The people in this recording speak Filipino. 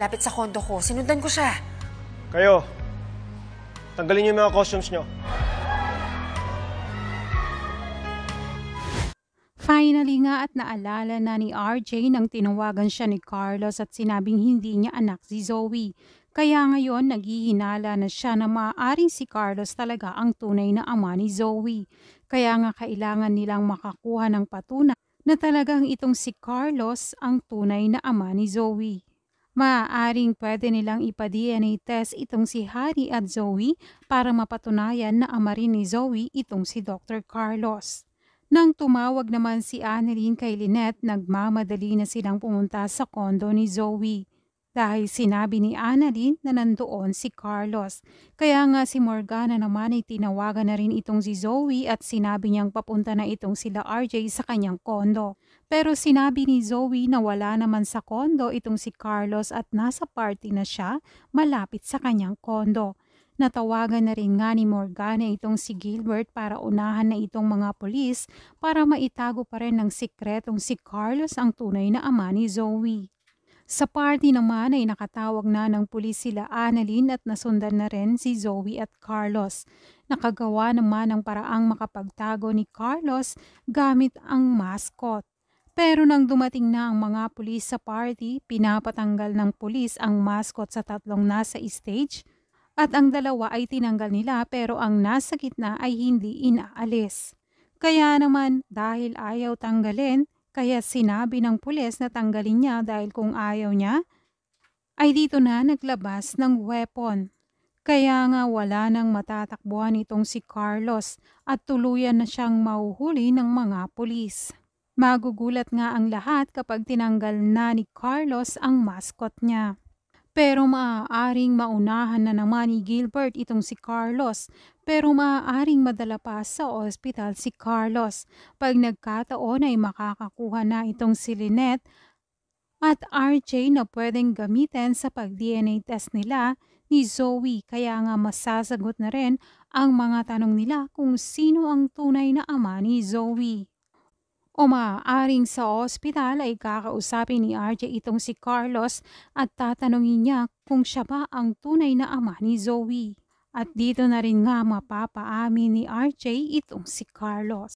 Lapit sa kondo ko. Sinundan ko siya. Kayo, tanggalin niyo yung mga costumes niyo. Finally nga at naalala na ni RJ nang tinawagan siya ni Carlos at sinabing hindi niya anak si Zoe. Kaya ngayon naghihinala na siya na maaaring si Carlos talaga ang tunay na ama ni Zoe. Kaya nga kailangan nilang makakuha ng patunay na talagang itong si Carlos ang tunay na ama ni Zoe. Maaaring pwede nilang ipa-DNA test itong si Harry at Zoe para mapatunayan na ama rin ni Zoe itong si Dr. Carlos. Nang tumawag naman si Annalyn kay Lynette, nagmamadali na silang pumunta sa kondo ni Zoe. Dahil sinabi ni Annalyn na nandoon si Carlos. Kaya nga si Morgana naman ay tinawagan na rin itong si Zoe at sinabi niyang papunta na itong sila RJ sa kanyang kondo. Pero sinabi ni Zoe na wala naman sa kondo itong si Carlos at nasa party na siya malapit sa kanyang kondo. Natawagan na rin nga ni Morgana itong si Gilbert para unahan na itong mga pulis para maitago pa rin ng sikretong si Carlos ang tunay na ama ni Zoe. Sa party naman ay nakatawag na ng pulis sila Annalyn at nasundan na rin si Zoe at Carlos. Nakagawa naman ng paraang makapagtago ni Carlos gamit ang mascot. Pero nang dumating na ang mga pulis sa party, pinapatanggal ng pulis ang mascot sa tatlong nasa stage at ang dalawa ay tinanggal nila pero ang nasa gitna ay hindi inaalis. Kaya naman dahil ayaw tanggalin, kaya sinabi ng pulis na tanggalin niya dahil kung ayaw niya, ay dito na naglabas ng weapon. Kaya nga wala nang matatakbuhan itong si Carlos at tuluyan na siyang mahuhuli ng mga pulis. Magugulat nga ang lahat kapag tinanggal na ni Carlos ang mascot niya. Pero maaaring maunahan na naman ni Gilbert itong si Carlos. Pero maaaring madala pa sa ospital si Carlos. Pag nagkataon ay makakakuha na itong si Lynette at RJ na pwedeng gamitin sa pag-DNA test nila ni Zoe. Kaya nga masasagot na rin ang mga tanong nila kung sino ang tunay na ama ni Zoe. O maaaring sa ospital ay kakausapin ni RJ itong si Carlos at tatanungin niya kung siya ba ang tunay na ama ni Zoe. At dito na rin nga mapapaamin ni RJ itong si Carlos.